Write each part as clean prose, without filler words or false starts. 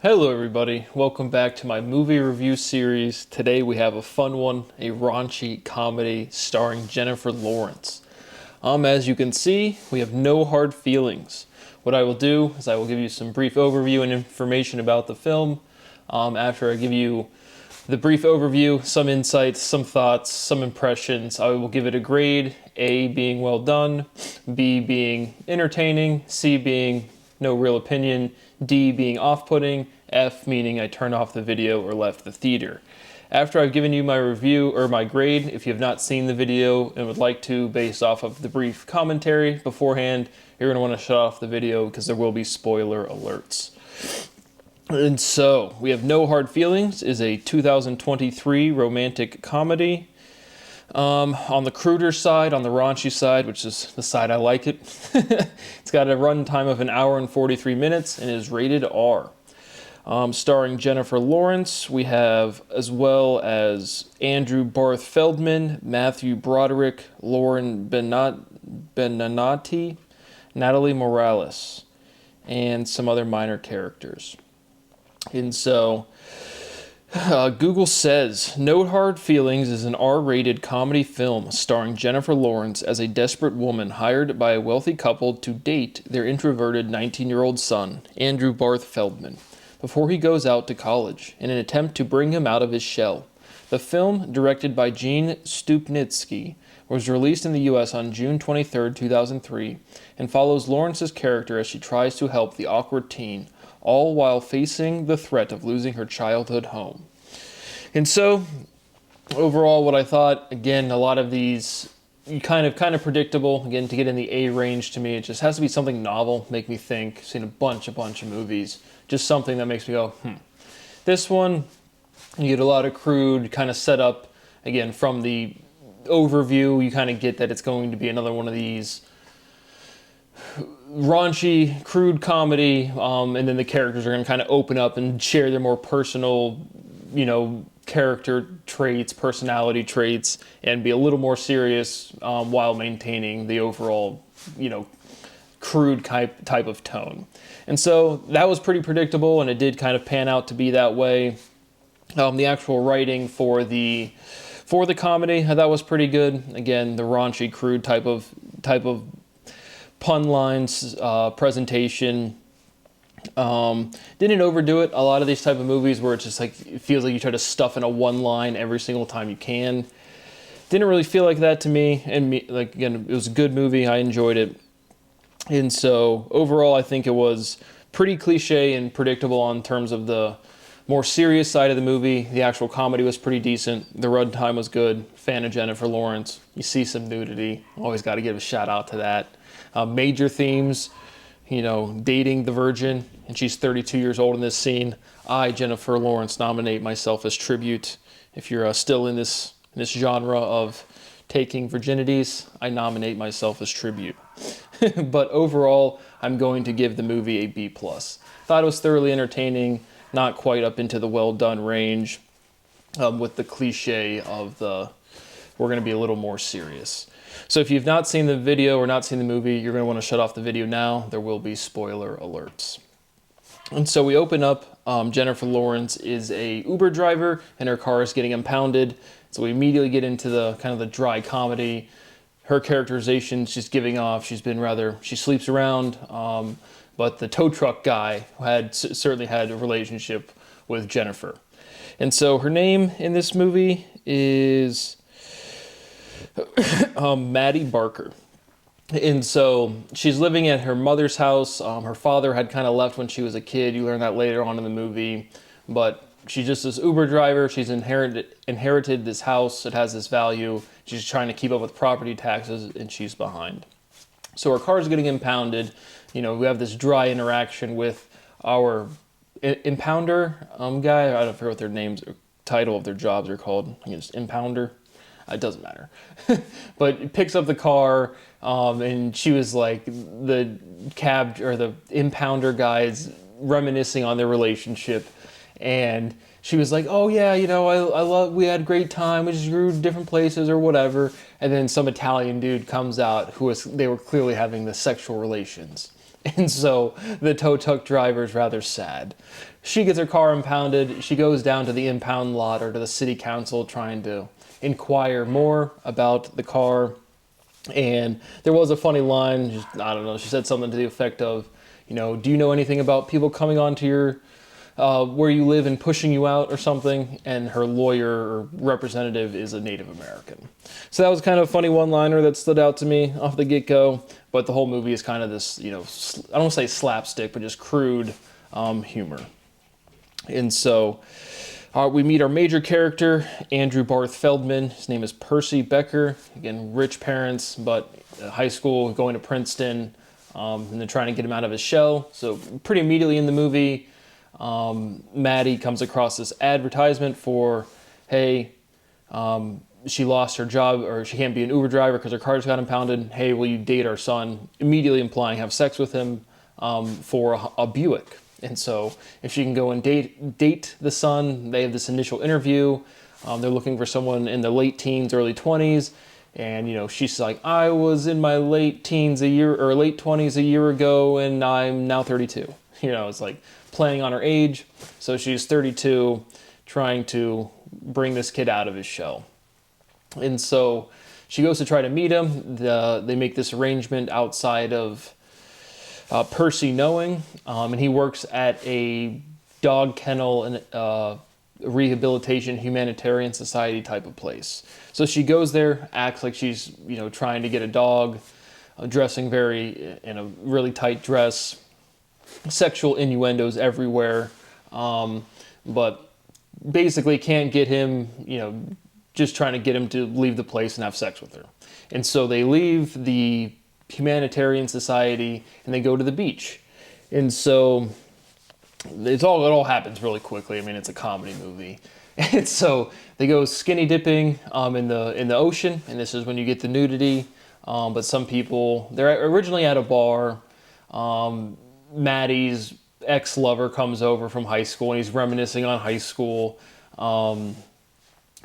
Hello everybody, welcome back to my movie review series. Today we have a fun one, a raunchy comedy starring Jennifer Lawrence. As you can see, we have no hard feelings. What I will do is I will give you some brief overview and information about the film. After I give you the brief overview, some insights, some thoughts, some impressions, I will give it a grade, A being well done, B being entertaining, C being no real opinion, D being off-putting, F meaning I turned off the video or left the theater. After I've given you my review or my grade, if you have not seen the video and would like to based off of the brief commentary beforehand, you're going to want to shut off the video because there will be spoiler alerts. And so, we have No Hard Feelings is a 2023 romantic comedy. On the cruder side, on the raunchy side, which is the side I like it, it's got a run time of 1 hour and 43 minutes and is rated R. Starring Jennifer Lawrence, we have as well as Andrew Barth Feldman, Matthew Broderick, Lauren Benanati, Natalie Morales, and some other minor characters. And so, Google says, No Hard Feelings is an R-rated comedy film starring Jennifer Lawrence as a desperate woman hired by a wealthy couple to date their introverted 19-year-old son, Andrew Barth Feldman, before he goes out to college in an attempt to bring him out of his shell. The film, directed by Gene Stupnitsky, was released in the U.S. on June 23, 2003, and follows Lawrence's character as she tries to help the awkward teen, all while facing the threat of losing her childhood home. And so, overall, what I thought, again, a lot of these kind of predictable. Again, to get in the A range to me, it just has to be something novel, make me think. I've seen a bunch of movies, just something that makes me go, This one, you get a lot of crude kind of setup. Again, from the overview, you kind of get that it's going to be another one of these raunchy, crude comedy, and then the characters are going to kind of open up and share their more personal, character traits, personality traits, and be a little more serious while maintaining the overall, crude type of tone. And so that was pretty predictable, and it did kind of pan out to be that way. The actual writing for the comedy, I thought was pretty good. Again, the raunchy, crude type of pun lines, presentation. Didn't overdo it. A lot of these type of movies where it's just like, it feels like you try to stuff in a one line every single time you can. Didn't really feel like that to me. And again, it was a good movie. I enjoyed it. And so overall, I think it was pretty cliche and predictable in terms of the more serious side of the movie. The actual comedy was pretty decent. The runtime was good. Fan of Jennifer Lawrence. You see some nudity. Always got to give a shout out to that. Major themes, dating the virgin, and she's 32 years old in this scene. I, Jennifer Lawrence, nominate myself as tribute. If you're still in this genre of taking virginities, I nominate myself as tribute. But overall, I'm going to give the movie a B+. Thought it was thoroughly entertaining, not quite up into the well done range, with the cliche of we're going to be a little more serious. So if you've not seen the video or not seen the movie, you're going to want to shut off the video now. There will be spoiler alerts. And so we open up, Jennifer Lawrence is a Uber driver and her car is getting impounded. So we immediately get into the kind of the dry comedy. Her characterization, she's giving off, she sleeps around, but the tow truck guy certainly had a relationship with Jennifer. And so her name in this movie is Maddie Barker. And so she's living at her mother's house. Her father had kind of left when she was a kid. You learn that later on in the movie. But she's just this Uber driver. She's inherited this house. It has this value. She's trying to keep up with property taxes, and she's behind. So her car's getting impounded. We have this dry interaction with our impounder guy. I don't forget what their names or title of their jobs are called. I think it's impounder. It doesn't matter. But picks up the car, and she was like, the cab or the impounder guys reminiscing on their relationship. And she was like, oh yeah, we had a great time. We just grew to different places or whatever. And then some Italian dude comes out they were clearly having the sexual relations. And so the tow truck driver is rather sad. She gets her car impounded. She goes down to the impound lot or to the city council trying to inquire more about the car. And there was a funny line, just, I don't know, she said something to the effect of, do you know anything about people coming onto your, where you live and pushing you out or something? And her lawyer or representative is a Native American. So that was kind of a funny one-liner that stood out to me off the get-go. But the whole movie is kind of this, I don't want to say slapstick, but just crude humor. And so we meet our major character, Andrew Barth Feldman. His name is Percy Becker. Again, rich parents, but high school, going to Princeton, and they're trying to get him out of his shell. So pretty immediately in the movie, Maddie comes across this advertisement for, hey, she lost her job, or she can't be an Uber driver because her car just got impounded. Hey, will you date our son? Immediately implying have sex with him for a Buick. And so if she can go and date the son, they have this initial interview. They're looking for someone in the late teens, early 20s. And, she's like, I was in my late teens or late 20s a year ago, and I'm now 32. It's like playing on her age. So she's 32, trying to bring this kid out of his shell. And so she goes to try to meet him. They make this arrangement outside of Percy knowing, and he works at a dog kennel and rehabilitation humanitarian society type of place. So she goes there, acts like she's trying to get a dog, dressing in a really tight dress, sexual innuendos everywhere, but basically can't get him, just trying to get him to leave the place and have sex with her. And so they leave the humanitarian society and they go to the beach. And so it all happens really quickly. I mean, it's a comedy movie. And so they go skinny dipping in the ocean, and this is when you get the nudity. But some people, they're originally at a bar. Maddie's ex-lover comes over from high school and he's reminiscing on high school.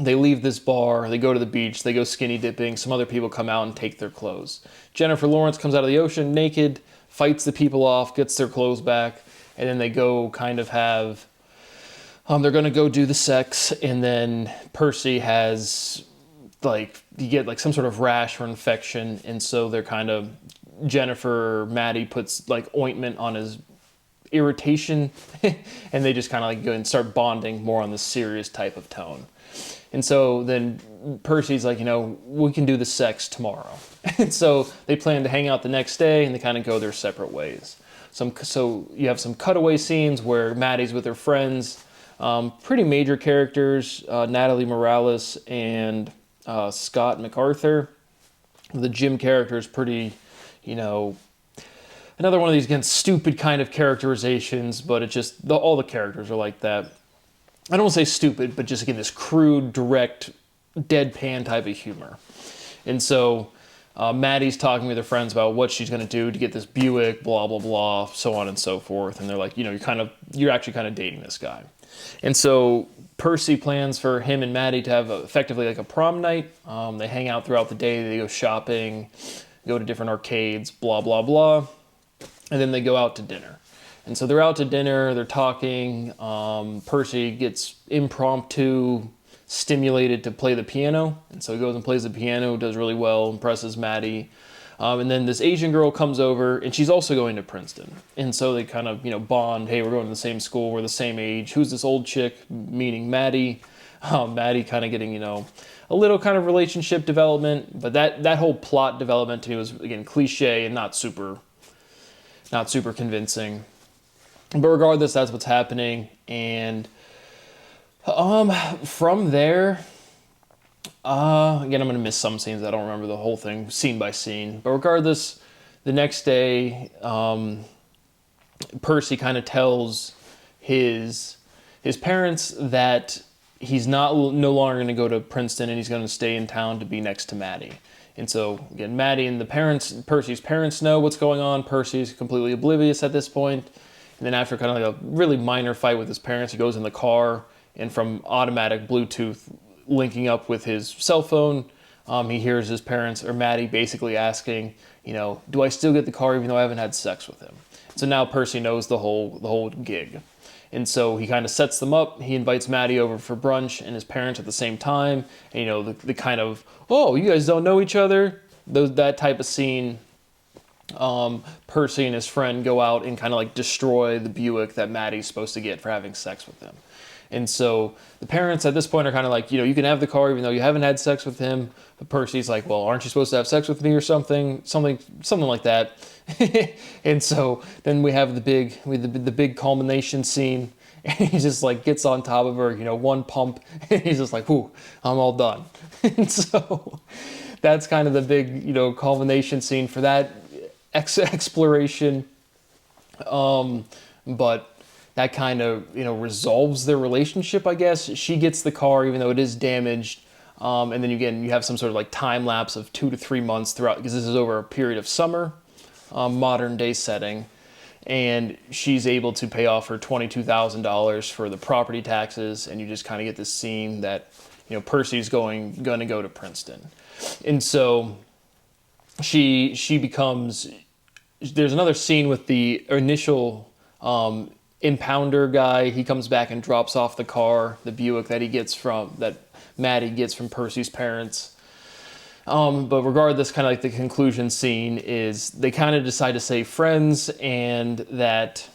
They leave this bar, they go to the beach, they go skinny dipping, some other people come out and take their clothes. Jennifer Lawrence comes out of the ocean naked, fights the people off, gets their clothes back, and then they go kind of have, they're gonna go do the sex, and then Percy has, you get some sort of rash or infection, and so they're kind of, Maddie puts ointment on his irritation, and they just kind of go and start bonding more on the serious type of tone. And so then Percy's like, we can do the sex tomorrow. And so they plan to hang out the next day, and they kind of go their separate ways. So you have some cutaway scenes where Maddie's with her friends, pretty major characters, Natalie Morales and Scott MacArthur. The Jim character is pretty, another one of these, again, stupid kind of characterizations, but it's just, all the characters are like that. I don't want to say stupid, but just, again, this crude, direct, deadpan type of humor. And so Maddie's talking with her friends about what she's going to do to get this Buick, blah, blah, blah, so on and so forth. And they're like, you're actually kind of dating this guy. And so Percy plans for him and Maddie to have effectively a prom night. They hang out throughout the day. They go shopping, go to different arcades, blah, blah, blah. And then they go out to dinner. And so they're out to dinner, they're talking. Percy gets impromptu stimulated to play the piano. And so he goes and plays the piano, does really well, impresses Maddie. And then this Asian girl comes over, and she's also going to Princeton. And so they kind of, bond. Hey, we're going to the same school, we're the same age. Who's this old chick? Meaning Maddie. Maddie kind of getting, a little kind of relationship development. But that whole plot development to me was, again, cliche and not super convincing. But regardless, that's what's happening. And from there, again, I'm going to miss some scenes. I don't remember the whole thing scene by scene. But regardless, the next day, Percy kind of tells his parents that he's no longer going to go to Princeton, and he's going to stay in town to be next to Maddie. And so, again, Maddie and Percy's parents know what's going on. Percy's completely oblivious at this point. And then after kind of a really minor fight with his parents, he goes in the car, and from automatic Bluetooth linking up with his cell phone, he hears his parents, or Maddie, basically asking, do I still get the car even though I haven't had sex with him? So now Percy knows the whole gig. And so he kind of sets them up. He invites Maddie over for brunch and his parents at the same time. And, the kind of, oh, you guys don't know each other? That type of scene. Percy and his friend go out and kind of like destroy the Buick that Maddie's supposed to get for having sex with him. And so the parents at this point are kind of like, you can have the car even though you haven't had sex with him. But Percy's like, well, aren't you supposed to have sex with me or something like that. And so then we have the big culmination scene. And he just like gets on top of her, one pump. And he's just like, whew, I'm all done. And so that's kind of the big, culmination scene for that exploration. But that kind of, resolves their relationship, I guess. She gets the car, even though it is damaged. And then again, you have some sort of like time lapse of 2 to 3 months throughout, because this is over a period of summer, modern day setting. And she's able to pay off her $22,000 for the property taxes. And you just kind of get this scene that, Percy's going to go to Princeton. And so she becomes, there's another scene with the initial, impounder guy. He comes back and drops off the car, the Buick that Maddie gets from Percy's parents. But regardless, kind of like the conclusion scene is they kind of decide to stay friends and that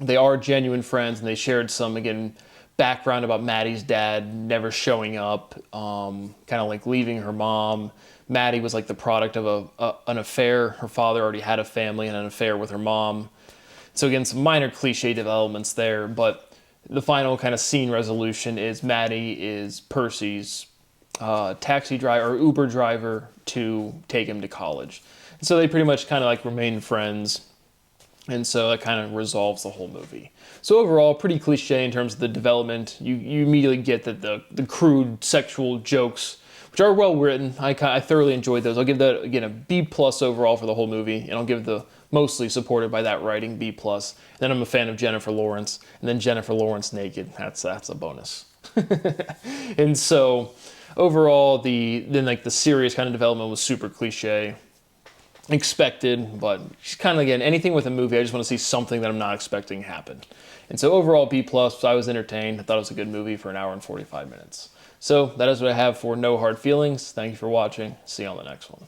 they are genuine friends, and they shared some, again, background about Maddie's dad never showing up, kind of like leaving her mom. Maddie was like the product of an affair. Her father already had a family and an affair with her mom. So again, some minor cliche developments there, but the final kind of scene resolution is Maddie is Percy's taxi driver or Uber driver to take him to college. And so they pretty much kind of like remain friends. And so that kind of resolves the whole movie. So overall, pretty cliche in terms of the development. You immediately get that the crude sexual jokes, which are well written. I thoroughly enjoyed those. I'll give that, again, a B+ overall for the whole movie, and I'll give the mostly supported by that writing B+. Then I'm a fan of Jennifer Lawrence, and then Jennifer Lawrence naked. That's a bonus. And so overall, the serious kind of development was super cliche, expected, but just kind of, again, anything with a movie, I just want to see something that I'm not expecting happen. And so overall, B+, I was entertained. I thought it was a good movie for an hour and 45 minutes. So that is what I have for No Hard Feelings. Thank you for watching. See you on the next one.